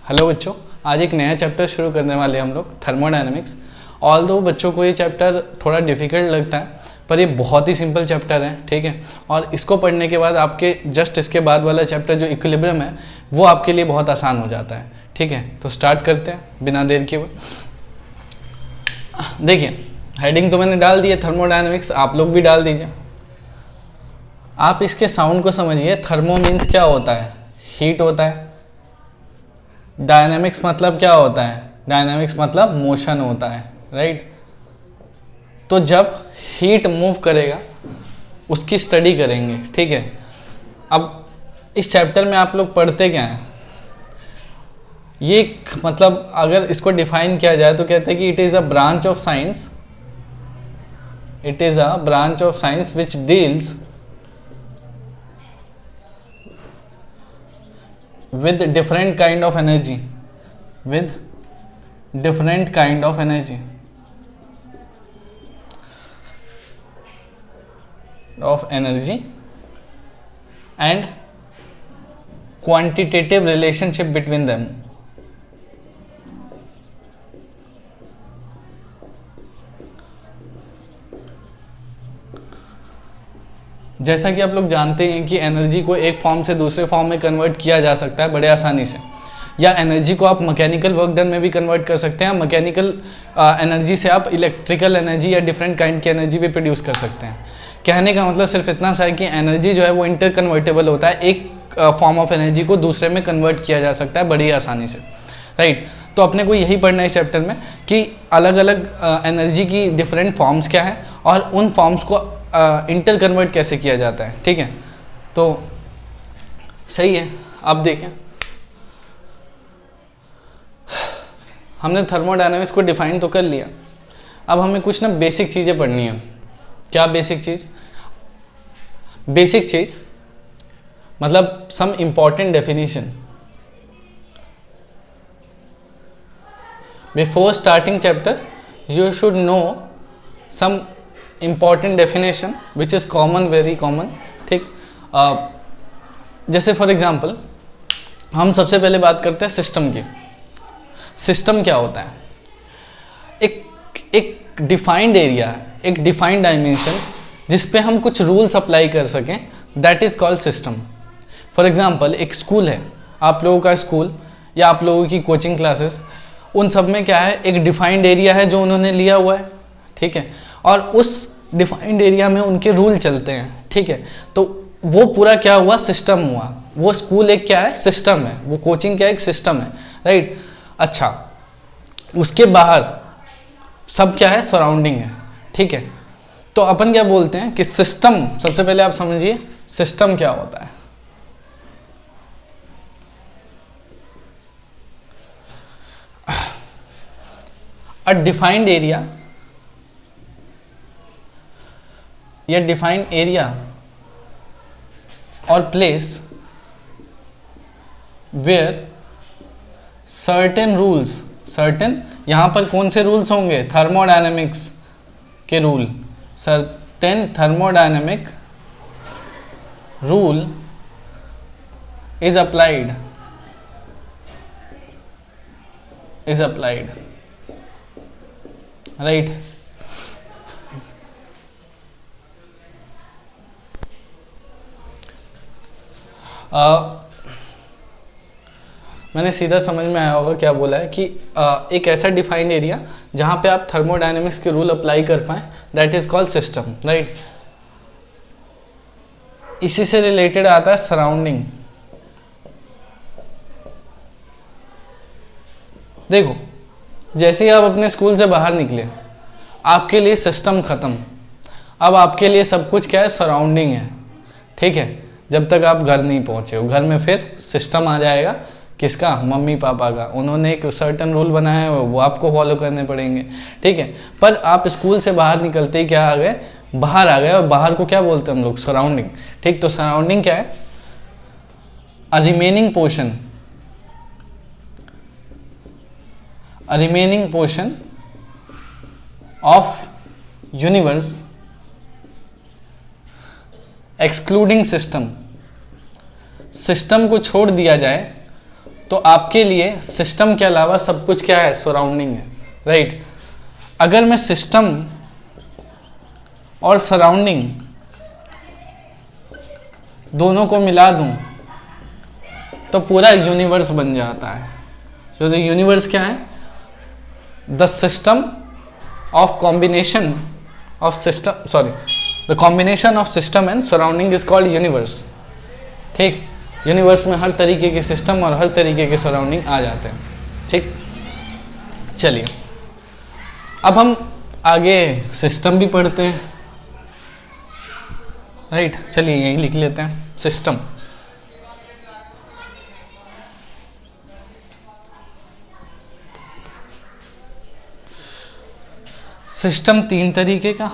Hello बच्चों, आज एक नया चैप्टर शुरू करने वाले हम लोग थर्मोडायनेमिक्स। ऑल्दो बच्चों को ये चैप्टर थोड़ा डिफिकल्ट लगता है, पर ये बहुत ही सिंपल चैप्टर है, ठीक है। और इसको पढ़ने के बाद आपके जस्ट इसके बाद वाला चैप्टर जो इक्विलिब्रियम है वो आपके लिए बहुत आसान हो जाता है, ठीक है। तो स्टार्ट करते हैं बिना देर किए हुए। देखिए, हेडिंग तो मैंने डाल दी है थर्मोडायनेमिक्स, आप लोग भी डाल दीजिए। आप इसके साउंड को समझिए। थर्मो मीन्स क्या होता है? हीट होता है। डायनेमिक्स मतलब क्या होता है? डायनेमिक्स मतलब मोशन होता है, राइट। तो जब हीट मूव करेगा उसकी स्टडी करेंगे, ठीक है। अब इस चैप्टर में आप लोग पढ़ते क्या हैं? ये मतलब अगर इसको डिफाइन किया जाए तो कहते हैं कि it is a branch of science, it is a branch of science which deals with different kind of energy, with different kind of energy and quantitative relationship between them. जैसा कि आप लोग जानते हैं कि एनर्जी को एक फॉर्म से दूसरे फॉर्म में कन्वर्ट किया जा सकता है बड़े आसानी से, या एनर्जी को आप मैकेनिकल वर्क डन में भी कन्वर्ट कर सकते हैं। मैकेनिकल एनर्जी से आप इलेक्ट्रिकल एनर्जी या डिफरेंट काइंड की एनर्जी भी प्रोड्यूस कर सकते हैं। कहने का मतलब सिर्फ इतना सा है कि एनर्जी जो है वो इंटर कन्वर्टेबल होता है, एक फॉर्म ऑफ एनर्जी को दूसरे में कन्वर्ट किया जा सकता है बड़ी आसानी से, राइट। तो अपने को यही पढ़ना है इस चैप्टर में कि अलग अलग एनर्जी की डिफरेंट फॉर्म्स क्या है और उन फॉर्म्स को इंटर कन्वर्ट कैसे किया जाता है, ठीक है। तो सही है, आप देखें हमने थर्मोडायनेमिक्स को डिफाइन तो कर लिया। अब हमें कुछ ना बेसिक चीज़ें पढ़नी है। क्या बेसिक चीज़? बेसिक चीज़ मतलब some important definition. Before starting chapter you should know some important definition which is common, very common, ठीक। जैसे फॉर एग्जांपल हम सबसे पहले बात करते हैं सिस्टम की। सिस्टम क्या होता है? एक डिफाइंड एरिया, एक डिफाइंड डायमेंशन जिस पे हम कुछ रूल्स अप्लाई कर सकें, that is called system. For example एक स्कूल है, आप लोगों का स्कूल या आप लोगों की कोचिंग क्लासेस, उन सब में क्या है? एक डिफाइंड एरिया है जो उन्होंने लिया हुआ है, ठीक है। और उस डिफाइंड एरिया में उनके रूल चलते हैं, ठीक है। तो वो पूरा क्या हुआ? सिस्टम हुआ। वो स्कूल एक क्या है? सिस्टम है। वो कोचिंग क्या है? एक सिस्टम है, राइट। अच्छा, उसके बाहर सब क्या है? सराउंडिंग है, ठीक है। तो अपन क्या बोलते हैं कि सिस्टम, सबसे पहले आप समझिए सिस्टम क्या होता है। अ डिफाइंड एरिया या डिफाइंड एरिया और place where certain rules, certain यहां पर कौन से रूल्स होंगे? थर्मोडायनेमिक्स के rule. Certain thermodynamic rule is applied, right. मैंने सीधा समझ में आया होगा क्या बोला है कि एक ऐसा डिफाइंड एरिया जहां पे आप थर्मोडायनेमिक्स के रूल अप्लाई कर पाएं, that is called system, right. इसी से रिलेटेड आता है सराउंडिंग। देखो, जैसे ही आप अपने स्कूल से बाहर निकले, आपके लिए सिस्टम खत्म। अब आपके लिए सब कुछ क्या है? सराउंडिंग है, ठीक है। जब तक आप घर नहीं पहुंचे हो, घर में फिर सिस्टम आ जाएगा। किसका? मम्मी पापा का। उन्होंने एक सर्टेन रूल बनाया है, वो आपको फॉलो करने पड़ेंगे, ठीक है। पर आप स्कूल से बाहर निकलते ही क्या आ गए? बाहर आ गए। और बाहर को क्या बोलते हैं हम लोग? सराउंडिंग, ठीक। तो सराउंडिंग क्या है? A remaining portion of universe excluding system. System को छोड़ दिया जाए तो आपके लिए सिस्टम के अलावा सब कुछ क्या है, सराउंडिंग है, राइट। अगर मैं सिस्टम और सराउंडिंग दोनों को मिला दूं तो पूरा यूनिवर्स बन जाता है। तो यूनिवर्स क्या है, the system of combination of system, sorry, the combination of system and surrounding is called universe. ठीक, यूनिवर्स में हर तरीके के सिस्टम और हर तरीके के सराउंडिंग आ जाते हैं। ठीक, चलिए अब हम आगे सिस्टम भी पढ़ते हैं, राइट। चलिए यही लिख लेते हैं सिस्टम। सिस्टम तीन तरीके का,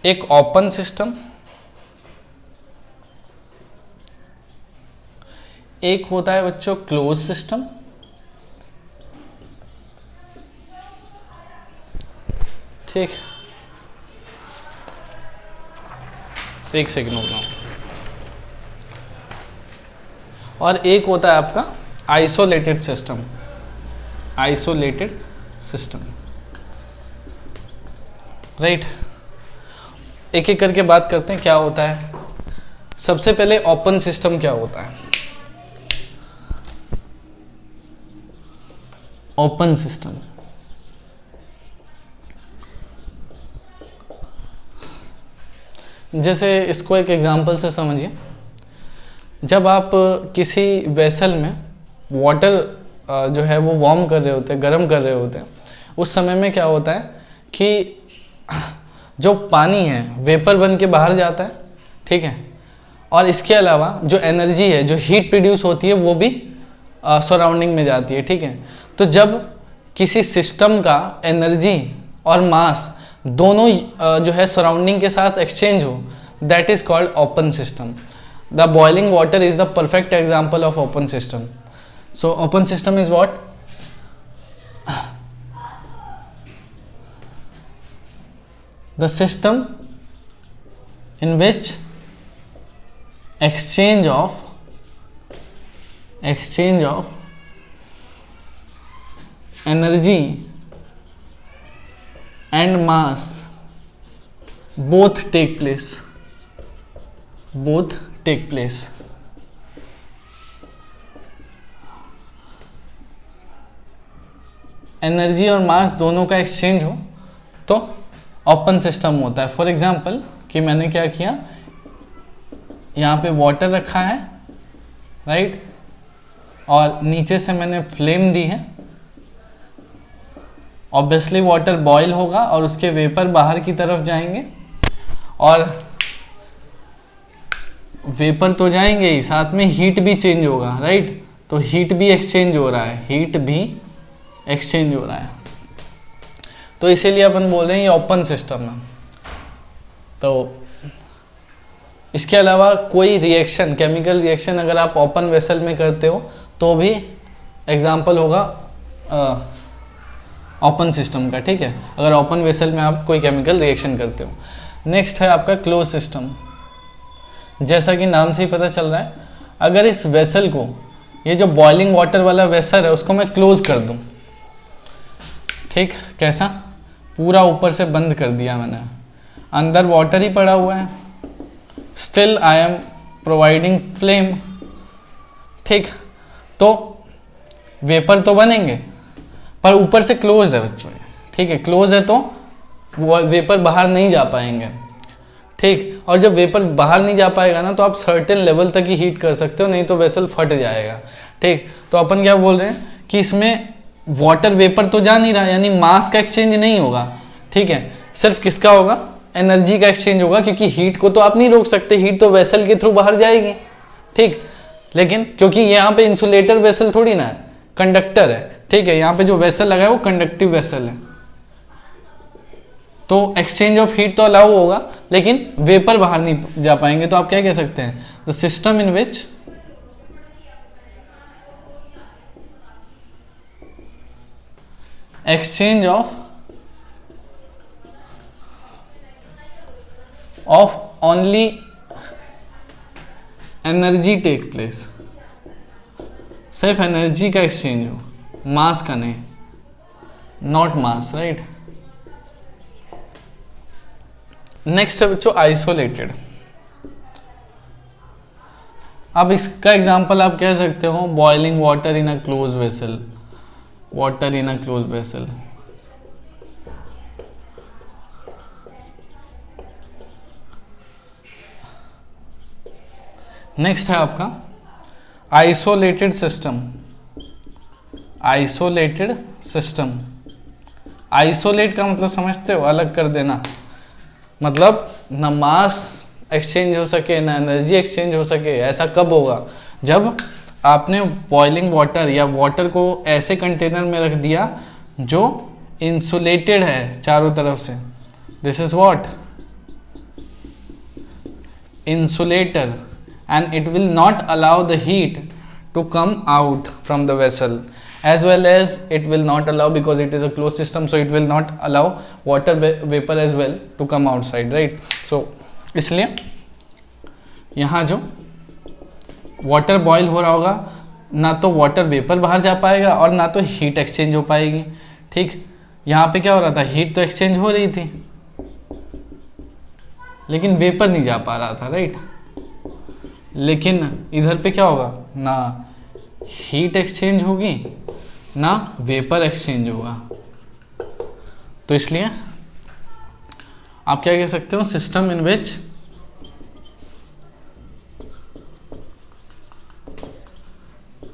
एक ओपन सिस्टम, एक होता है बच्चों क्लोज सिस्टम, ठीक, एक सेकंड होगा, और एक होता है आपका isolated system, isolated system, right. एक एक करके बात करते हैं क्या होता है। सबसे पहले ओपन सिस्टम क्या होता है। ओपन सिस्टम जैसे इसको एक एग्जांपल से समझिए। जब आप किसी वेसल में वाटर जो है वो वार्म कर रहे होते हैं, गर्म कर रहे होते हैं, उस समय में क्या होता है कि जो पानी है वेपर बन के बाहर जाता है, ठीक है, और इसके अलावा जो एनर्जी है, जो हीट प्रोड्यूस होती है, वो भी सराउंडिंग में जाती है, ठीक है। तो जब किसी सिस्टम का एनर्जी और मास दोनों जो है सराउंडिंग के साथ एक्सचेंज हो, that is called open system. The boiling water is the perfect example of open system. So open system is what, the system in which exchange of energy and mass both take place, energy और मास दोनों का exchange हो तो open system होता है। For example कि मैंने क्या किया, यहाँ पे वाटर रखा है, राइट, और नीचे से मैंने फ्लेम दी है। ऑब्वियसली वाटर बॉयल होगा और उसके वेपर बाहर की तरफ जाएंगे, और वेपर तो जाएंगे ही, साथ में हीट भी चेंज होगा, राइट। तो हीट भी एक्सचेंज हो रहा है, तो इसीलिए अपन बोल रहे हैं ये ओपन सिस्टम है। तो इसके अलावा कोई रिएक्शन, केमिकल रिएक्शन अगर आप ओपन वेसल में करते हो तो भी एग्जाम्पल होगा ओपन सिस्टम का, ठीक है, अगर ओपन वेसल में आप कोई केमिकल रिएक्शन करते हो। नेक्स्ट है आपका क्लोज सिस्टम। जैसा कि नाम से ही पता चल रहा है, अगर इस वेसल को, ये जो बॉइलिंग वाटर वाला वेसल है, उसको मैं क्लोज कर दूं, ठीक, कैसा, पूरा ऊपर से बंद कर दिया मैंने, अंदर वाटर ही पड़ा हुआ है, still I am providing flame, ठीक, तो वेपर तो बनेंगे पर ऊपर से क्लोज है बच्चों, ठीक है, क्लोज है तो वेपर बाहर नहीं जा पाएंगे, ठीक। और जब वेपर बाहर नहीं जा पाएगा ना, तो आप सर्टेन लेवल तक ही हीट कर सकते हो, नहीं तो वेसल फट जाएगा, ठीक। तो अपन क्या बोल रहे हैं कि इसमें वाटर वेपर तो जा नहीं रहा, यानी मास का एक्सचेंज नहीं होगा, ठीक है, सिर्फ किसका होगा, एनर्जी का एक्सचेंज होगा, क्योंकि हीट को तो आप नहीं रोक सकते, हीट तो वेसल के थ्रू बाहर जाएगी, ठीक। लेकिन क्योंकि यहाँ पे इंसुलेटर वेसल थोड़ी ना है, कंडक्टर है, ठीक है, यहाँ पे जो वेसल लगा है वो कंडक्टिव वेसल है, तो एक्सचेंज ऑफ हीट तो अलाउ होगा, लेकिन वेपर बाहर नहीं जा पाएंगे। तो आप क्या कह सकते हैं, the system in which exchange of only energy take place, सिर्फ एनर्जी का एक्सचेंज हो, मास का नहीं, नॉट मास, राइट। नेक्स्ट है बच्चों आइसोलेटेड। अब इसका एग्जांपल आप कह सकते हो boiling water in a close vessel, water in a close vessel. Next है आपका isolated system, isolated system. Isolate का मतलब समझते हो, अलग कर देना, मतलब ना मास एक्सचेंज हो सके ना एनर्जी एक्सचेंज हो सके। ऐसा कब होगा? जब आपने बॉइलिंग वाटर या वाटर को ऐसे कंटेनर में रख दिया जो इंसुलेटेड है चारों तरफ से। This is what? Insulator, and it will not allow the heat to come out from the vessel, as well as it will not allow, because it is a closed system, so it will not allow water vapor as well to come outside, right? So इसलिए यहाँ जो water boil हो रहा होगा, ना तो water vapour बाहर जा पाएगा और ना तो हीट एक्सचेंज हो पाएगी, ठीक। यहाँ पे क्या हो रहा था? हीट तो एक्सचेंज हो रही थी लेकिन वेपर नहीं जा पा रहा था, राइट। लेकिन इधर पे क्या होगा? ना हीट एक्सचेंज होगी ना वेपर एक्सचेंज होगा। तो इसलिए आप क्या कह सकते हो? System in which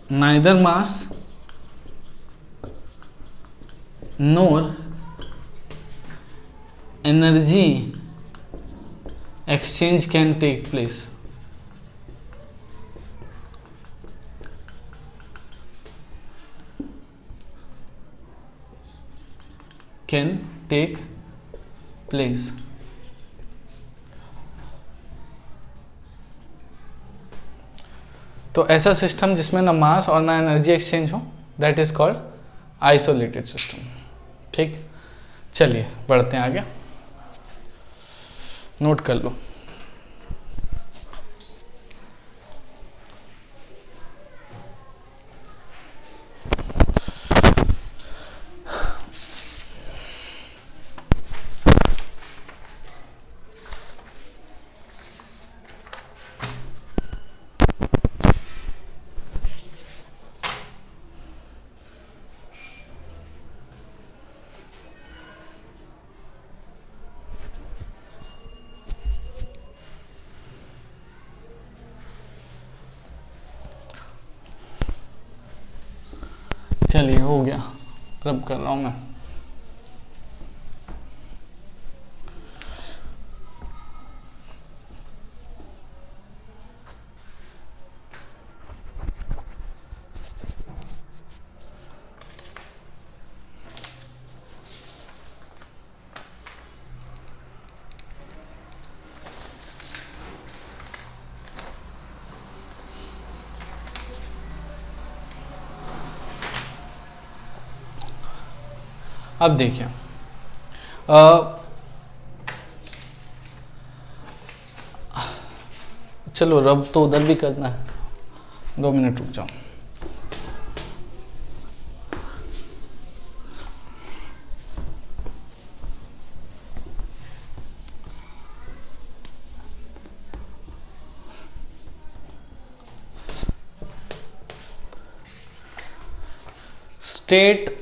neither mass nor energy exchange can take place. Can take place. तो ऐसा सिस्टम जिसमें ना मास और ना एनर्जी एक्सचेंज हो, that is called isolated system, ठीक। चलिए बढ़ते हैं आगे, नोट कर लो। चलिए हो गया, रब कर रहा हूं मैं। अब देखिए, चलो रब तो उधर भी करना है, 2 मिनट रुक जाओ। State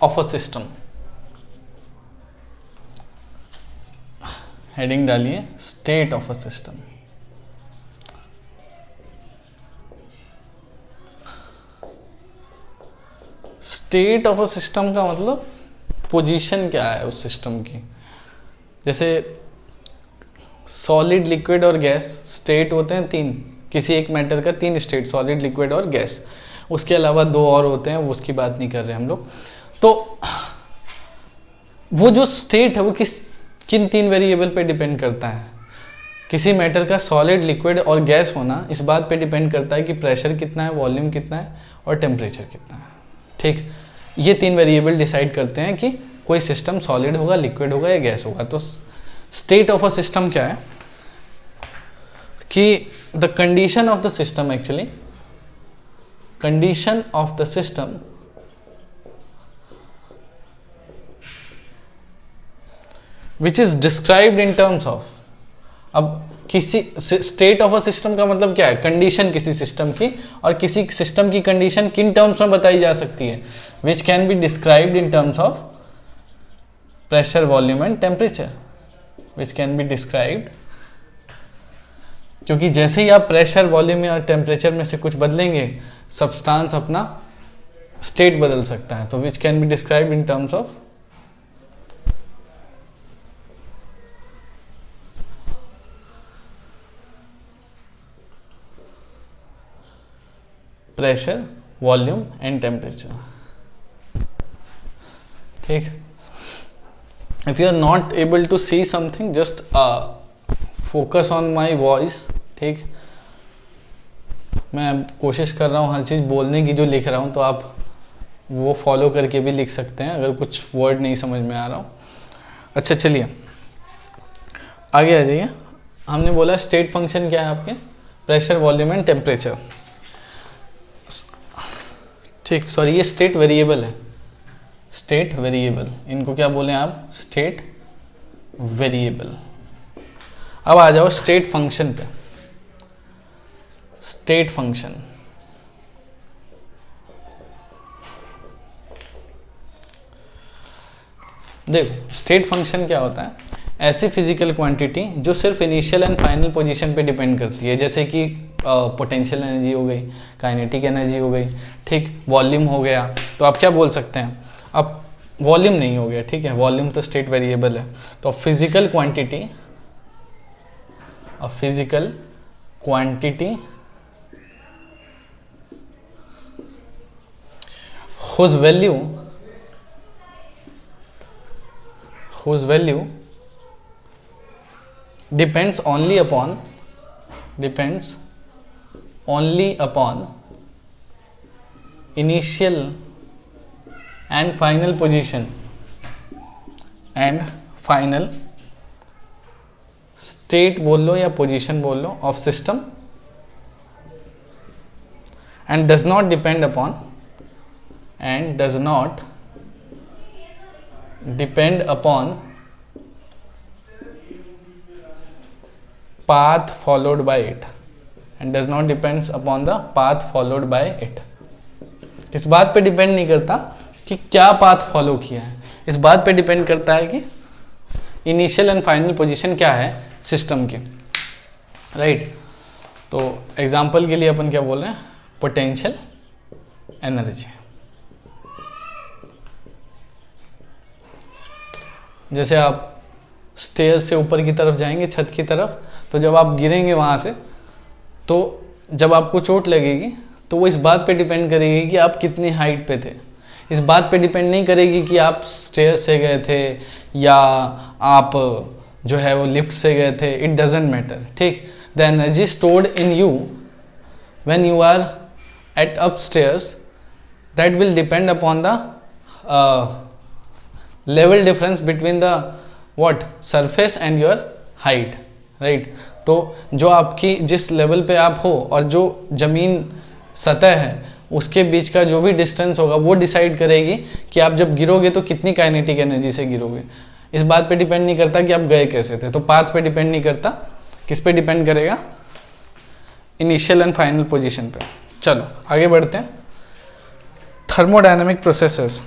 of a system, heading डालिए state of a system. State of a system का मतलब पोजीशन क्या है उस सिस्टम की। जैसे सॉलिड, लिक्विड और गैस स्टेट होते हैं 3, किसी एक मैटर का 3 स्टेट, सॉलिड, लिक्विड और गैस। उसके अलावा 2 और होते हैं, वो उसकी बात नहीं कर रहे हम लोग। तो वो जो स्टेट है वो किन 3 वेरिएबल पे डिपेंड करता है? किसी मैटर का सॉलिड, लिक्विड और गैस होना इस बात पे डिपेंड करता है कि प्रेशर कितना है, वॉल्यूम कितना है और टेम्परेचर कितना है, ठीक। ये 3 वेरिएबल डिसाइड करते हैं कि कोई सिस्टम सॉलिड होगा, लिक्विड होगा या गैस होगा। तो स्टेट ऑफ अ सिस्टम क्या है कि the condition of the system, actually condition of the system which is described in terms of, अब किसी स्टेट ऑफ अ सिस्टम का मतलब क्या है, कंडीशन किसी सिस्टम की, और किसी सिस्टम की कंडीशन किन टर्म्स में बताई जा सकती है, विच can be described in terms of pressure, volume and temperature, which can be described, क्योंकि जैसे ही आप प्रेशर, वॉल्यूम और टेम्परेचर में से कुछ बदलेंगे, सब्सटेंस अपना स्टेट बदल सकता है, तो which can be described in terms of pressure, volume and temperature. ठीक, if you are not able to see something, just focus on my voice. ठीक, मैं कोशिश कर रहा हूँ हर चीज़ बोलने की जो लिख रहा हूँ, तो आप वो फॉलो करके भी लिख सकते हैं अगर कुछ वर्ड नहीं समझ में आ रहा हो। अच्छा चलिए आगे आ जाइए। हमने बोला स्टेट फंक्शन क्या है आपके, प्रेशर, वॉल्यूम एंड टेम्परेचर। ठीक, सॉरी ये स्टेट वेरिएबल है, स्टेट वेरिएबल, इनको क्या बोले आप, स्टेट वेरिएबल। अब आ जाओ स्टेट फंक्शन पे। स्टेट फंक्शन, देखो स्टेट फंक्शन क्या होता है, ऐसी फिजिकल क्वांटिटी जो सिर्फ इनिशियल एंड फाइनल पोजीशन पे डिपेंड करती है, जैसे कि पोटेंशियल एनर्जी हो गई, काइनेटिक एनर्जी हो गई, ठीक, वॉल्यूम हो गया। तो आप क्या बोल सकते हैं, अब वॉल्यूम नहीं हो गया, ठीक है, वॉल्यूम तो स्टेट वेरिएबल है, तो physical quantity, physical quantity whose value depends only upon initial and final position and final state बोल लो या पोजीशन बोल लो of system, and does not depend upon path followed by it, and does not depends upon the path followed by it। इस बात पे depend नहीं करता कि क्या पाथ फॉलो किया है, इस बात पे डिपेंड करता है कि इनिशियल एंड फाइनल पोजीशन क्या है सिस्टम की, राइट। तो एग्जांपल के लिए अपन क्या बोल रहे हैं, पोटेंशियल एनर्जी। जैसे आप स्टेयर से ऊपर की तरफ जाएंगे, छत की तरफ, तो जब आप गिरेंगे वहाँ से, तो जब आपको चोट लगेगी तो वो इस बात पे डिपेंड करेगी कि आप कितनी हाइट पे थे, इस बात पे डिपेंड नहीं करेगी कि आप स्टेयर से गए थे या आप जो है वो लिफ्ट से गए थे, इट डजेंट मैटर, ठीक। The energy stored in you when you are at upstairs, that will depend upon the level difference between the what surface and your height, right. तो जो आपकी जिस लेवल पे आप हो और जो ज़मीन सतह है उसके बीच का जो भी डिस्टेंस होगा वो डिसाइड करेगी कि आप जब गिरोगे तो कितनी काइनेटिक एनर्जी से गिरोगे। इस बात पे डिपेंड नहीं करता कि आप गए कैसे थे, तो पाथ पे डिपेंड नहीं करता, किस पे डिपेंड करेगा, इनिशियल एंड फाइनल पोजीशन पे। चलो आगे बढ़ते हैं। Thermodynamic processes,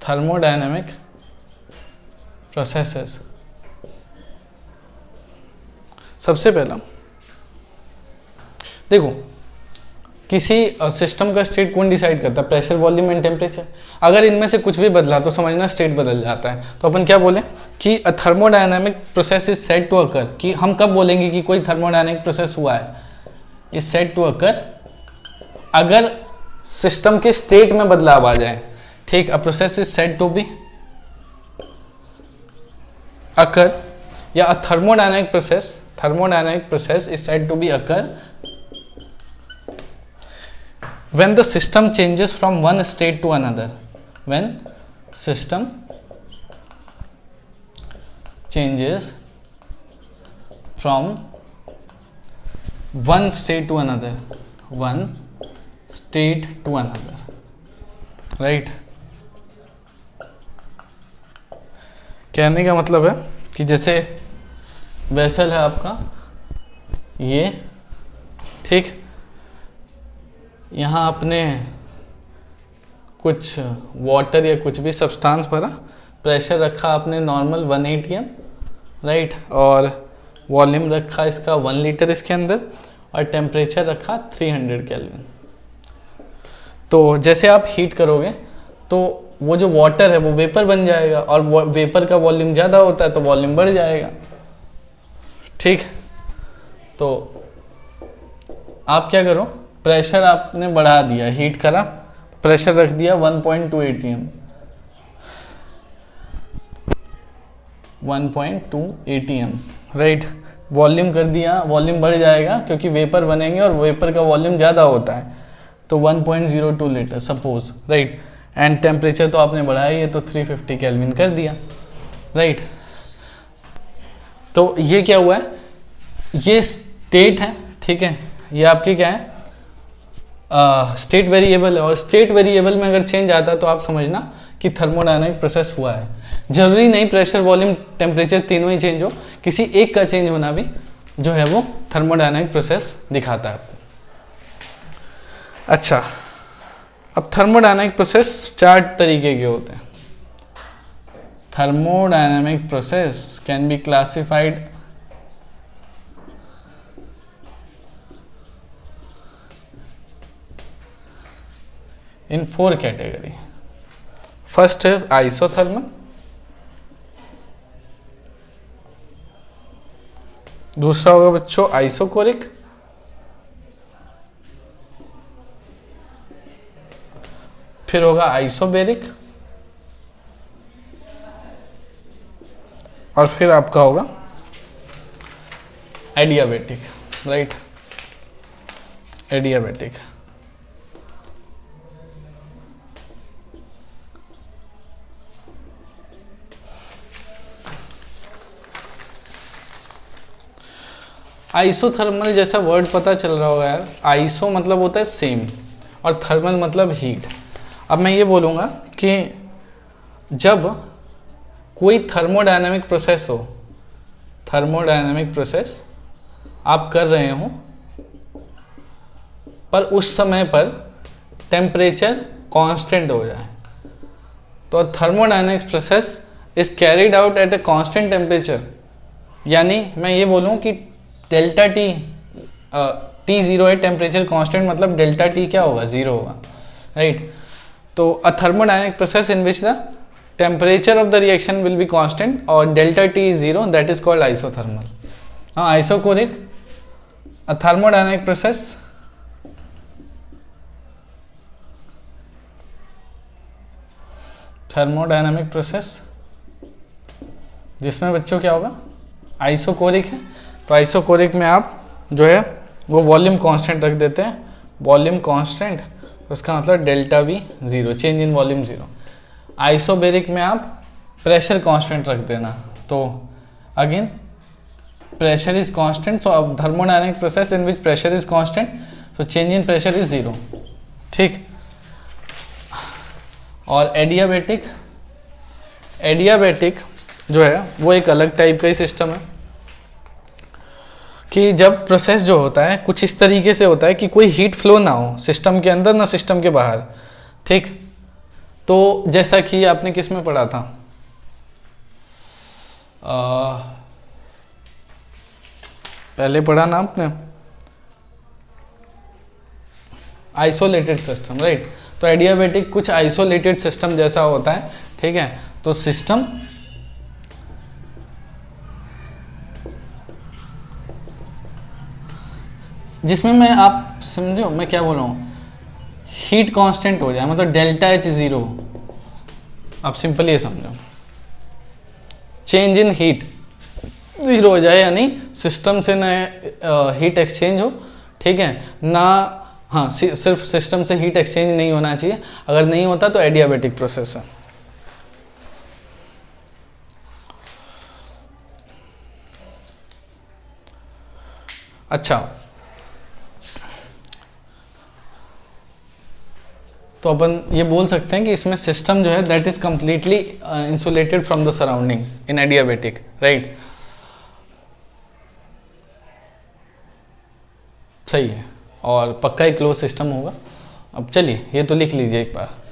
thermodynamic processes. सबसे पहला देखो, किसी सिस्टम का स्टेट कौन डिसाइड करता है, प्रेशर, वॉल्यूम एंड टेम्परेचर। अगर इनमें से कुछ भी बदला तो समझना स्टेट बदल जाता है। तो अपन क्या बोले कि a thermodynamic process is said to occur, कि हम कब बोलेंगे कि कोई थर्मोडायनामिक प्रोसेस हुआ है, इज सेड टू अकर अगर सिस्टम के स्टेट में बदलाव आ जाए, ठीक। A process is said to be occur, या a thermodynamic process is said to be occur when the system changes from one state to another, when system changes from one state to another, one state to another, right? कहने का मतलब है कि जैसे vessel है आपका ये, ठीक, यहाँ आपने कुछ वाटर या कुछ भी सब्सटेंस भरा, प्रेशर रखा आपने नॉर्मल 1 atm, राइट, और वॉल्यूम रखा इसका 1 लीटर इसके अंदर, और टेम्परेचर रखा 300 केल्विन। तो जैसे आप हीट करोगे तो वो जो वाटर है वो वेपर बन जाएगा, और वेपर का वॉल्यूम ज़्यादा होता है तो वॉल्यूम बढ़ जाएगा, ठीक। तो आप क्या करो, प्रेशर आपने बढ़ा दिया, हीट करा, प्रेशर रख दिया 1.2 atm, 1.2 atm, राइट, वॉल्यूम कर दिया, वॉल्यूम बढ़ जाएगा क्योंकि वेपर बनेंगे और वेपर का वॉल्यूम ज़्यादा होता है, तो 1.02 litre suppose, right, and temperature तो आपने बढ़ाया है तो 350 केल्विन कर दिया, राइट। तो ये क्या हुआ है, ये स्टेट है, ठीक है, ये आपकी क्या है, स्टेट वेरिएबल है, और स्टेट वेरिएबल में अगर चेंज आता है तो आप समझना कि थर्मोडायनामिक प्रोसेस हुआ है। जरूरी नहीं प्रेशर वॉल्यूम टेम्परेचर तीनों ही चेंज हो, किसी एक का चेंज होना भी जो है वो थर्मोडायनामिक प्रोसेस दिखाता है आपको। अच्छा, अब थर्मोडायनामिक प्रोसेस 4 तरीके के होते हैं। Thermodynamic process can be classified in 4 category. First is isothermal, दूसरा होगा बच्चों आइसोकोरिक, फिर होगा आइसोबेरिक, और फिर आपका होगा एडियाबेटिक, राइट, एडियाबेटिक। आइसोथर्मल जैसा वर्ड पता चल रहा होगा यार, आइसो मतलब होता है सेम और थर्मल मतलब हीट। अब मैं ये बोलूँगा कि जब कोई थर्मोडायनामिक प्रोसेस हो, थर्मोडायनामिक प्रोसेस आप कर रहे हो, पर उस समय पर टेम्परेचर कांस्टेंट हो जाए, तो thermodynamic process is carried out at a constant temperature. यानी मैं ये बोलूँ कि डेल्टा टी, टी जीरो है, टेम्परेचर कांस्टेंट, मतलब डेल्टा टी क्या होगा, जीरो होगा, राइट। तो a thermodynamic process in which the temperature of the reaction will be constant और delta T is zero, that is called isothermal. हाँ, isochoric, a thermodynamic process thermodynamic process जिसमें बच्चों क्या होगा, आइसोकोरिक है। तो आइसोकोरिक में आप जो है वो वॉल्यूम कांस्टेंट रख देते हैं, वॉल्यूम कांस्टेंट, तो उसका मतलब delta we zero, change in volume zero. Isobaric में आप प्रेशर कांस्टेंट रख देना, तो अगेन प्रेशर इज कांस्टेंट, सो अब thermodynamic process in which pressure is constant, so change in pressure is zero, ठीक। और एडियाबेटिक, एडियाबेटिक जो है वो एक अलग टाइप का ही सिस्टम है कि जब प्रोसेस जो होता है कुछ इस तरीके से होता है कि कोई हीट फ्लो ना हो सिस्टम के अंदर ना सिस्टम के बाहर, ठीक। तो जैसा कि आपने किस में पढ़ा था, पहले पढ़ा ना आपने, आइसोलेटेड सिस्टम, राइट। तो एडियाबेटिक कुछ आइसोलेटेड सिस्टम जैसा होता है, ठीक है। तो सिस्टम जिसमें मैं, आप समझो मैं क्या बोल रहा हूँ, हीट कांस्टेंट हो जाए, मतलब डेल्टा एच जीरो, आप सिंपल ये समझो, चेंज इन हीट जीरो हो जाए, यानी सिस्टम से ना हीट एक्सचेंज हो, ठीक है, ना हाँ, सिर्फ सिस्टम से हीट एक्सचेंज नहीं होना चाहिए, अगर नहीं होता तो एडियाबेटिक प्रोसेस है। अच्छा, तो अपन ये बोल सकते हैं कि इसमें सिस्टम जो है that is completely insulated from the surrounding in adiabatic, right. सही है, और पक्का ही क्लोज सिस्टम होगा। अब चलिए ये तो लिख लीजिए एक बार।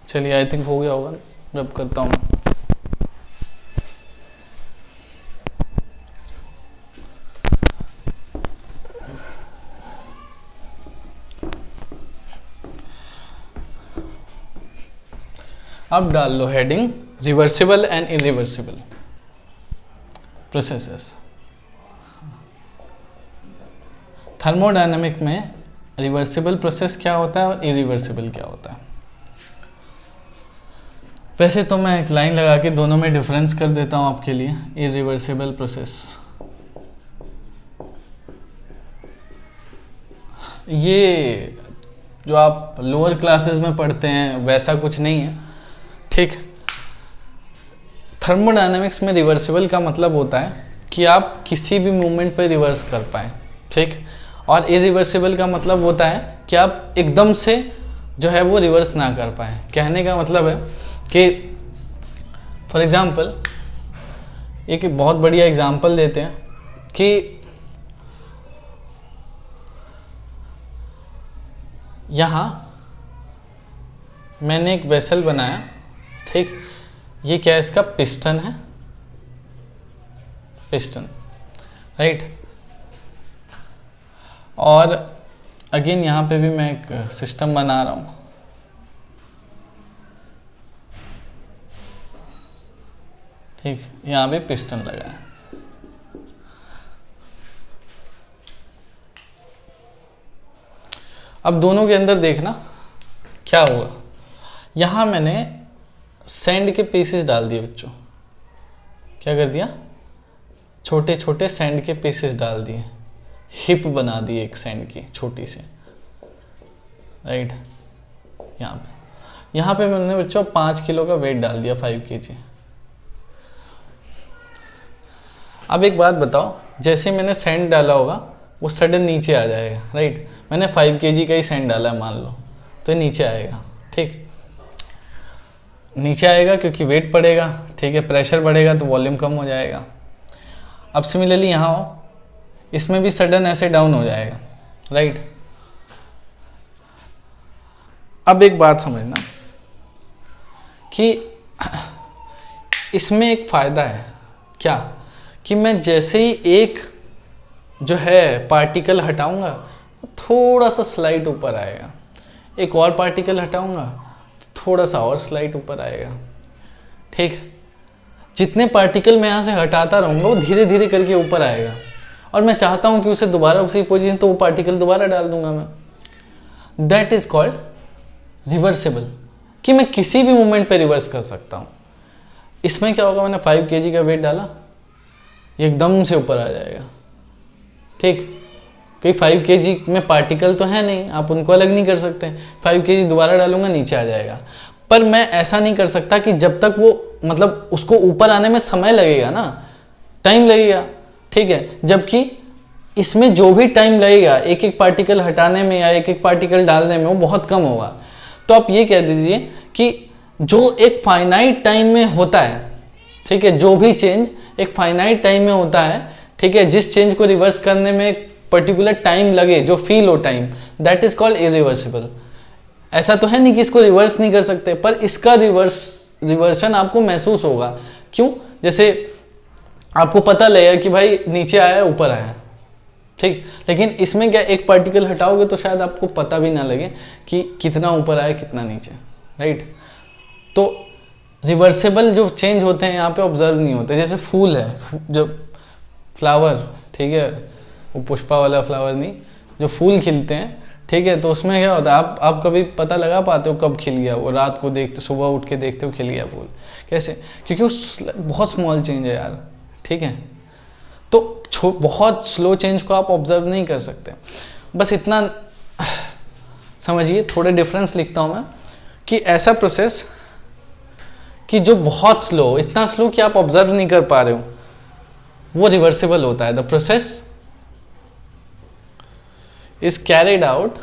चलिए, आई थिंक हो गया होगा, रब करता हूँ। अब डाल लो heading reversible and irreversible processes. Thermodynamic में रिवर्सिबल प्रोसेस क्या होता है और इरिवर्सिबल क्या होता है। वैसे तो मैं एक लाइन लगा के दोनों में डिफरेंस कर देता हूँ आपके लिए। इरिवर्सिबल प्रोसेस, ये जो आप लोअर क्लासेस में पढ़ते हैं वैसा कुछ नहीं है, ठीक। थर्मोडायनामिक्स में रिवर्सिबल का मतलब होता है कि आप किसी भी मूवमेंट पे रिवर्स कर पाएँ, ठीक। और इरिवर्सिबल का मतलब होता है कि आप एकदम से जो है वो रिवर्स ना कर पाएँ। कहने का मतलब है कि फॉर एग्जाम्पल एक बहुत बढ़िया एग्जाम्पल देते हैं कि यहाँ मैंने एक वेसल बनाया, ठीक। ये क्या है, इसका पिस्टन है, पिस्टन, राइट। और अगेन यहाँ पे भी मैं एक सिस्टम बना रहा हूँ, ठीक। यहाँ भी पिस्टन लगा है। अब दोनों के अंदर देखना क्या हुआ। यहाँ मैंने सैंड के पीसेस डाल दिए बच्चों। क्या कर दिया, छोटे छोटे सैंड के पीसेस डाल दिए, हिप बना दी एक सैंड की छोटी सी, राइट। यहाँ पे मैंने बच्चों 5 किलो का वेट डाल दिया, 5 kg। अब एक बात बताओ, जैसे मैंने सैंड डाला होगा वो सडन नीचे आ जाएगा, राइट। मैंने 5 kg का ही सैंड डाला है मान लो, तो ये नीचे आएगा, ठीक। नीचे आएगा क्योंकि वेट बढ़ेगा, ठीक है। प्रेशर बढ़ेगा तो वॉल्यूम कम हो जाएगा। अब सिमिलरली यहाँ हो, इसमें भी सडन ऐसे डाउन हो जाएगा, राइट। अब एक बात समझना कि इसमें एक फ़ायदा है, क्या, कि मैं जैसे ही एक जो है पार्टिकल हटाऊंगा थोड़ा सा स्लाइड ऊपर आएगा, एक और पार्टिकल हटाऊंगा थोड़ा सा और स्लाइड ऊपर आएगा, ठीक। जितने पार्टिकल मैं यहाँ से हटाता रहूँगा वो धीरे धीरे करके ऊपर आएगा, और मैं चाहता हूँ कि उसे दोबारा उसी पोजीशन, तो वो पार्टिकल दोबारा डाल दूंगा मैं। दैट इज कॉल्ड रिवर्सिबल, कि मैं किसी भी मोमेंट पे रिवर्स कर सकता हूँ। इसमें क्या होगा, मैंने 5 kg का वेट डाला, ये एकदम से ऊपर आ जाएगा, ठीक। क्योंकि 5 kg में पार्टिकल तो है नहीं, आप उनको अलग नहीं कर सकते। 5 kg दोबारा डालूंगा नीचे आ जाएगा। पर मैं ऐसा नहीं कर सकता कि जब तक वो, मतलब उसको ऊपर आने में समय लगेगा ना, टाइम लगेगा, ठीक है। जबकि इसमें जो भी टाइम लगेगा एक एक पार्टिकल हटाने में या एक एक पार्टिकल डालने में, वो बहुत कम होगा। तो आप ये कह दीजिए कि जो एक फाइनाइट टाइम में होता है, ठीक है, जो भी चेंज एक फाइनाइट टाइम में होता है, ठीक है, जिस चेंज को रिवर्स करने में एक पर्टिकुलर टाइम लगे, जो फील हो time, that is called irreversible. ऐसा तो है नहीं कि इसको रिवर्स नहीं कर सकते, पर इसका रिवर्सन आपको महसूस होगा। क्यों? जैसे आपको पता लगेगा कि भाई नीचे आया ऊपर आया, ठीक। लेकिन इसमें क्या, एक पार्टिकल हटाओगे तो शायद आपको पता भी ना लगे कि कितना ऊपर आया कितना नीचे, राइट। तो रिवर्सिबल जो चेंज होते हैं यहाँ पे ऑब्जर्व नहीं होते। जैसे फूल है, जब फ्लावर, ठीक है, वो पुष्पा वाला फ्लावर नहीं, जो फूल खिलते हैं, ठीक है, तो उसमें क्या होता है, आप कभी पता लगा पाते हो कब खिल गया वो? रात को देखते, सुबह उठ के देखते हो खिल गया फूल, कैसे? क्योंकि वो बहुत स्मॉल चेंज है यार, ठीक है। तो बहुत स्लो चेंज को आप ऑब्जर्व नहीं कर सकते। बस इतना समझिए, थोड़े डिफरेंस लिखता हूँ मैं, कि ऐसा प्रोसेस कि जो बहुत स्लो, इतना स्लो कि आप ऑब्जर्व नहीं कर पा रहे हो, वो रिवर्सिबल होता है। The process is carried out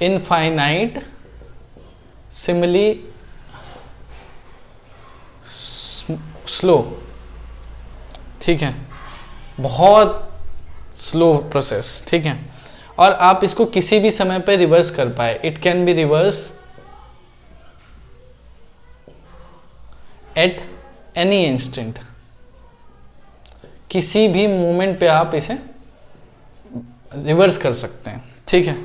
in finite simile slow, ठीक है, बहुत स्लो प्रोसेस, ठीक है, और आप इसको किसी भी समय पे रिवर्स कर पाए। It can be reverse at any instant, किसी भी मोमेंट पे आप इसे रिवर्स कर सकते हैं, ठीक है।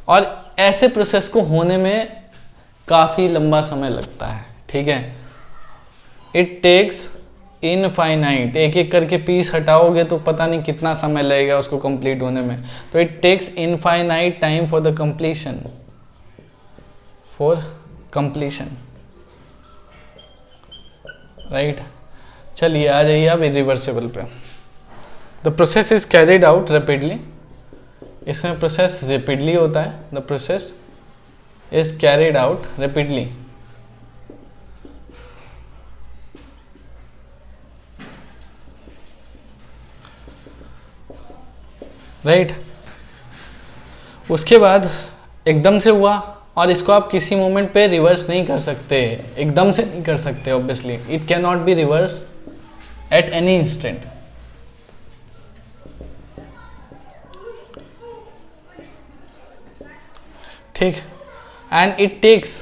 और ऐसे प्रोसेस को होने में काफ़ी लंबा समय लगता है, ठीक है। इट टेक्स इनफाइनाइट, एक एक करके पीस हटाओगे तो पता नहीं कितना समय लगेगा उसको कंप्लीट होने में। तो it takes infinite time for the completion, right. चलिए आ जाइए अब इरिवर्सिबल पे। The process is carried out rapidly, इसमें प्रोसेस रैपिडली होता है। The process is carried out rapidly, right. उसके बाद एकदम से हुआ, और इसको आप किसी मोमेंट पे रिवर्स नहीं कर सकते, एकदम से नहीं कर सकते obviously. It can not be reverse at any instant, ठीक। And it takes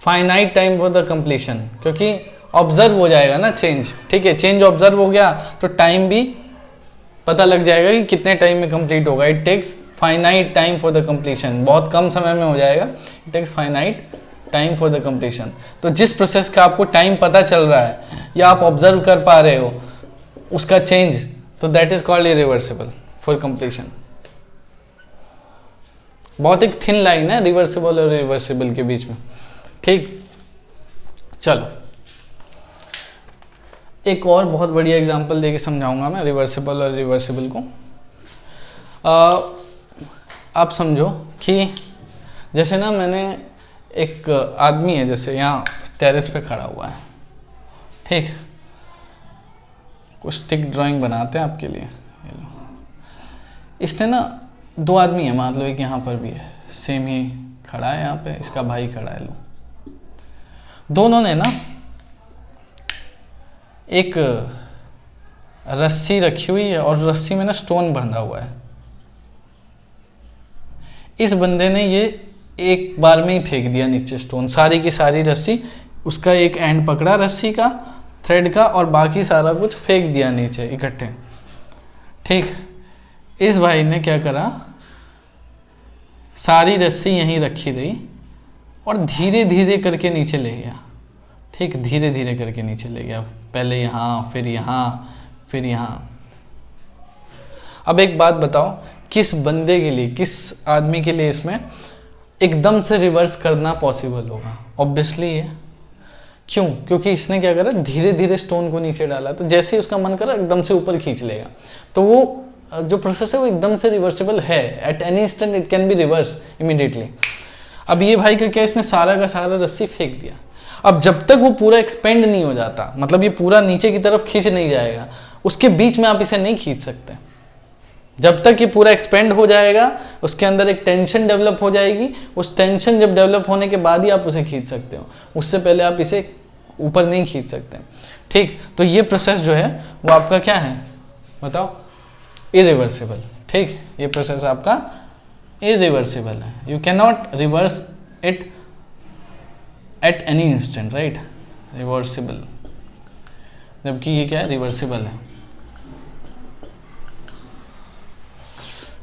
finite time for the completion, क्योंकि ऑब्जर्व हो जाएगा ना चेंज, ठीक है। चेंज ऑब्जर्व हो गया तो टाइम भी पता लग जाएगा कि कितने टाइम में कंप्लीट होगा। It takes finite time for the completion, बहुत कम समय में हो जाएगा। It takes finite time for the completion. तो जिस प्रोसेस का आपको टाइम पता चल रहा है या आप ऑब्जर्व कर पा रहे हो उसका चेंज, तो that is called irreversible for completion. बहुत एक थिन लाइन है रिवर्सिबल और इरिवर्सिबल के बीच में, ठीक। चलो एक और बहुत बढ़िया एग्जांपल देके समझाऊंगा मैं रिवर्सिबल और रिवर्सिबल को। आप समझो कि जैसे ना, मैंने एक आदमी है, जैसे यहाँ टेरेस पे खड़ा हुआ है, ठीक। कुछ स्टिक ड्राइंग बनाते हैं आपके लिए। इसने ना, दो आदमी है, मान लो एक यहाँ पर भी है, सेम ही खड़ा है यहाँ पे, इसका भाई खड़ा है। लो, दोनों ने ना एक रस्सी रखी हुई है और रस्सी में ना स्टोन बंधा हुआ है। इस बंदे ने ये एक बार में ही फेंक दिया नीचे स्टोन, सारी की सारी रस्सी, उसका एक एंड पकड़ा रस्सी का, थ्रेड का, और बाकी सारा कुछ फेंक दिया नीचे इकट्ठे, ठीक। इस भाई ने क्या करा, सारी रस्सी यहीं रखी रही और धीरे धीरे करके नीचे ले गया, ठीक। धीरे धीरे करके नीचे ले गया, पहले यहाँ, फिर यहाँ, फिर यहाँ। अब एक बात बताओ, किस बंदे के लिए, किस आदमी के लिए इसमें एकदम से रिवर्स करना पॉसिबल होगा? ऑब्वियसली ये, क्यों? क्योंकि इसने क्या करा, धीरे धीरे स्टोन को नीचे डाला, तो जैसे ही उसका मन करा एकदम से ऊपर खींच लेगा। तो वो जो प्रोसेस है वो एकदम से रिवर्सिबल है। Eight any instant it can be reverse immediately. अब ये भाई का क्या, इसने सारा का सारा रस्सी फेंक दिया। अब जब तक वो पूरा एक्सपेंड नहीं हो जाता, मतलब ये पूरा नीचे की तरफ खींच नहीं जाएगा, उसके बीच में आप इसे नहीं खींच सकते। जब तक ये पूरा एक्सपेंड हो जाएगा, उसके अंदर एक टेंशन डेवलप हो जाएगी, उस टेंशन जब डेवलप होने के बाद ही आप उसे खींच सकते हो, उससे पहले आप इसे ऊपर नहीं खींच सकते, ठीक। तो ये प्रोसेस जो है वो आपका क्या है बताओ, इरिवर्सिबल, ठीक। ये प्रोसेस आपका इरिवर्सिबल है। You can not reverse it at any instant, right, reversible, जबकि ये क्या है, रिवर्सिबल है।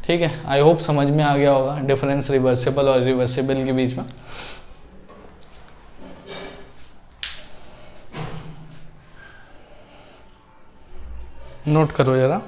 ठीक है, आई होप समझ में आ गया होगा डिफरेंस रिवर्सिबल और रिवर्सिबल के बीच में। नोट करो जरा।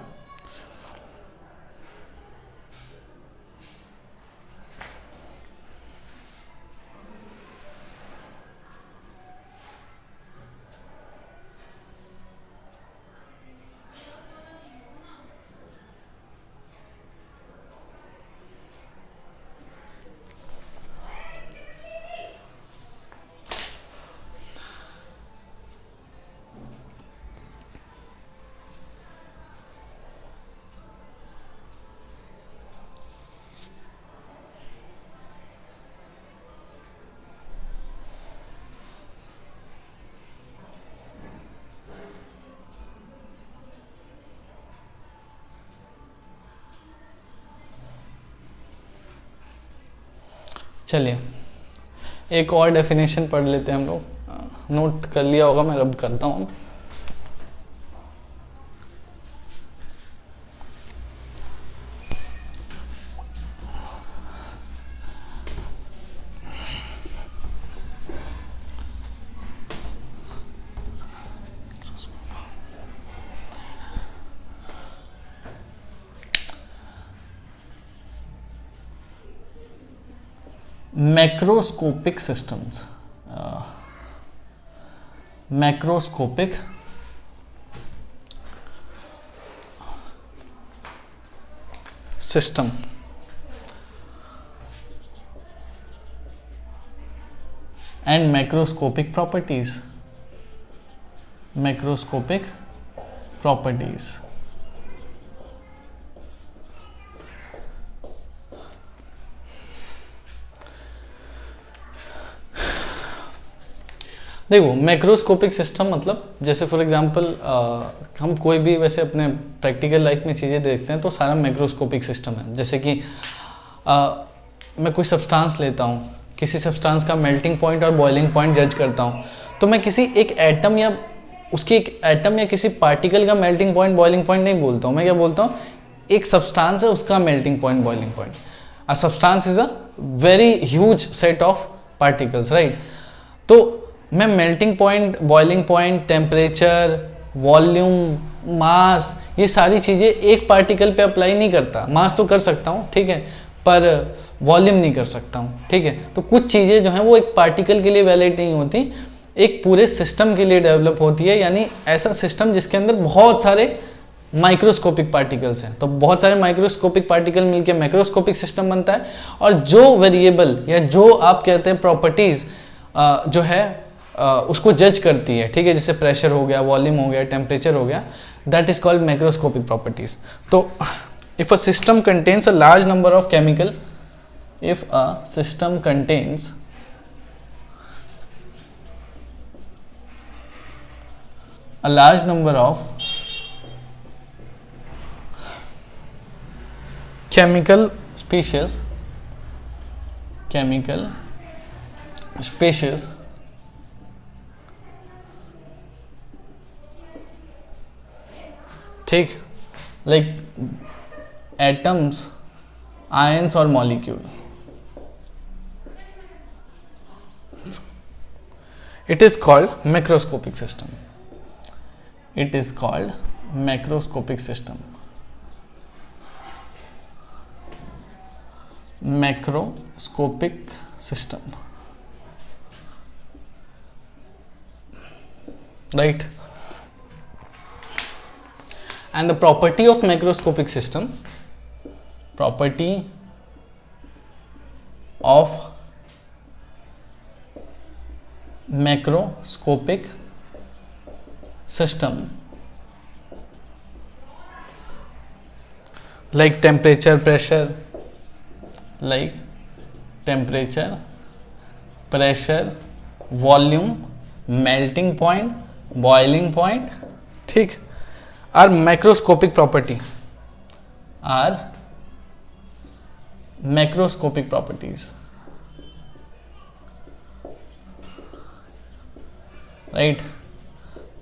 चलिए एक और डेफिनेशन पढ़ लेते हैं हम लोग। नोट कर लिया होगा, मैं रब करता हूँ। Macroscopic systems, macroscopic system and macroscopic properties, macroscopic properties. देखो मैक्रोस्कोपिक सिस्टम मतलब जैसे फॉर एग्जांपल हम कोई भी वैसे अपने प्रैक्टिकल लाइफ में चीज़ें देखते हैं तो सारा मैक्रोस्कोपिक सिस्टम है। जैसे कि मैं कोई सब्सटेंस लेता हूँ, किसी सब्सटेंस का मेल्टिंग पॉइंट और बॉइलिंग पॉइंट जज करता हूँ, तो मैं किसी एक एटम या उसकी एक एटम या किसी पार्टिकल का मेल्टिंग पॉइंट बॉइलिंग पॉइंट नहीं बोलता हूँ। मैं क्या बोलता हूँ, एक सब्सटेंस है उसका melting point boiling point. A substance is a very huge set of particles, right. तो मैं melting point, boiling point, temperature, volume, mass, ये सारी चीज़ें एक पार्टिकल पे अप्लाई नहीं करता। मास तो कर सकता हूँ, ठीक है, पर वॉल्यूम नहीं कर सकता हूँ, ठीक है। तो कुछ चीज़ें जो हैं वो एक पार्टिकल के लिए वैलिड नहीं होती, एक पूरे सिस्टम के लिए डेवलप होती है। यानी ऐसा सिस्टम जिसके अंदर बहुत सारे माइक्रोस्कोपिक पार्टिकल्स हैं। तो बहुत सारे माइक्रोस्कोपिक पार्टिकल मिलकर मैक्रोस्कोपिक सिस्टम बनता है। और जो वेरिएबल या जो आप कहते हैं प्रॉपर्टीज़ जो है उसको जज करती है, ठीक है, जैसे प्रेशर हो गया, वॉल्यूम हो गया, टेम्परेचर हो गया, that is called macroscopic properties. तो if a system contains a large number of chemical, if a system contains a large number of chemical species ठीक, like atoms, ions or molecule, it is called macroscopic system. It is called macroscopic system. Macroscopic system, right? And the property of macroscopic system, property of macroscopic system, like temperature, pressure, like temperature, pressure, volume, melting point, boiling point, ठीक, are macroscopic property, are macroscopic properties, right?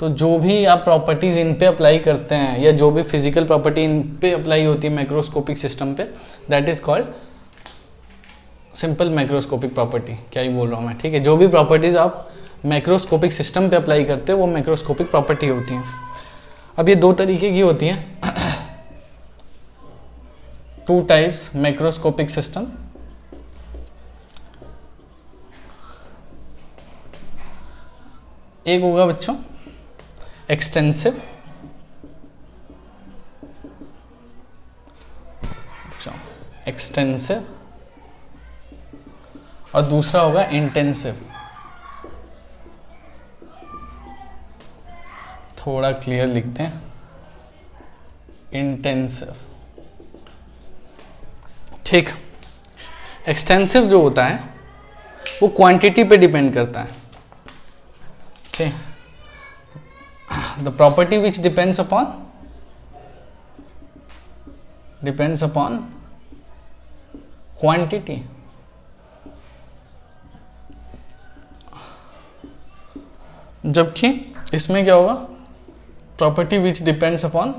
तो जो भी आप properties इन पे apply करते हैं या जो भी फिजिकल प्रॉपर्टी इन पे अप्लाई होती है मैक्रोस्कोपिक सिस्टम पे, that is called simple macroscopic property. क्या ही बोल रहा हूँ मैं, ठीक है। जो भी प्रॉपर्टीज़ आप मैक्रोस्कोपिक सिस्टम पे अप्लाई करते हैं वो मैक्रोस्कोपिक प्रॉपर्टी होती हैं। अब ये दो तरीके की होती हैं, टू टाइप्स मैक्रोस्कोपिक सिस्टम। एक होगा बच्चों एक्सटेंसिव, एक्सटेंसिव, और दूसरा होगा इंटेंसिव। थोड़ा क्लियर लिखते हैं, इंटेंसिव, ठीक। एक्सटेंसिव जो होता है वो क्वांटिटी पे डिपेंड करता है, ठीक। The property which depends upon quantity. जबकि इसमें क्या होगा, property which depends upon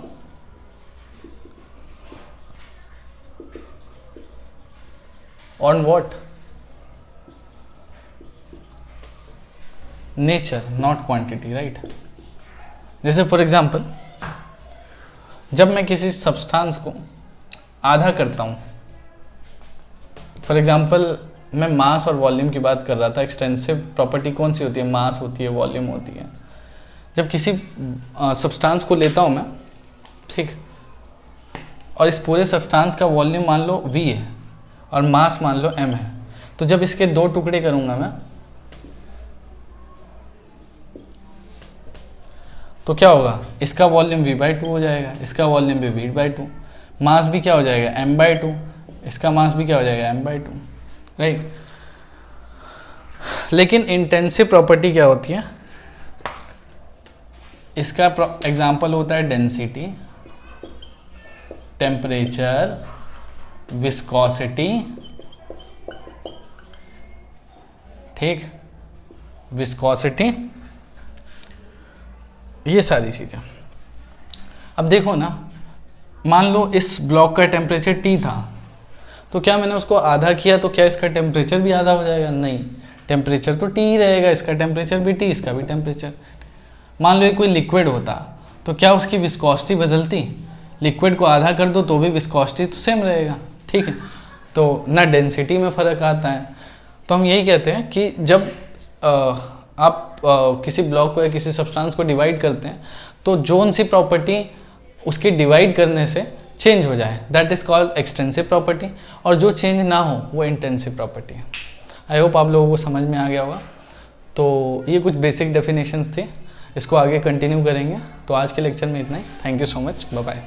on what, nature, not quantity, right. जैसे फॉर एग्जांपल जब मैं किसी सब्सटेंस को आधा करता हूँ, फॉर एग्जांपल मैं मास और वॉल्यूम की बात कर रहा था। एक्सटेंसिव प्रॉपर्टी कौन सी होती है, मास होती है, वॉल्यूम होती है। जब किसी सब्सटेंस को लेता हूँ मैं, ठीक, और इस पूरे सब्सटेंस का वॉल्यूम मान लो v है और मास मान लो m है, तो जब इसके दो टुकड़े करूँगा मैं तो क्या होगा, इसका वॉल्यूम v/2 हो जाएगा, इसका वॉल्यूम भी v/2, मास भी क्या हो जाएगा m/2, इसका मास भी क्या हो जाएगा m/2, राइट। लेकिन इंटेंसिव प्रॉपर्टी क्या होती है, इसका एग्जांपल होता है डेंसिटी, टेम्परेचर, विस्कोसिटी, ठीक, विस्कोसिटी, ये सारी चीजें। अब देखो ना, मान लो इस ब्लॉक का टेम्परेचर T था, तो क्या मैंने उसको आधा किया तो क्या इसका टेम्परेचर भी आधा हो जाएगा? नहीं, टेम्परेचर तो T ही रहेगा, इसका टेम्परेचर भी T, इसका भी टेम्परेचर। मान लो ये कोई लिक्विड होता तो क्या उसकी विस्कोसिटी बदलती? लिक्विड को आधा कर दो तो भी विस्कोसिटी तो सेम रहेगा, ठीक है। तो ना डेंसिटी में फ़र्क आता है। तो हम यही कहते हैं कि जब आप किसी ब्लॉक को या किसी सब्सटेंस को डिवाइड करते हैं तो जोन सी प्रॉपर्टी उसकी डिवाइड करने से चेंज हो जाए, that is called extensive property, और जो चेंज ना हो वो इंटेंसिव प्रॉपर्टी है। आई होप आप लोगों को समझ में आ गया होगा। तो ये कुछ बेसिक डेफिनेशंस थे, इसको आगे कंटिन्यू करेंगे। तो आज के लेक्चर में इतना ही। Thank you so much, bye bye.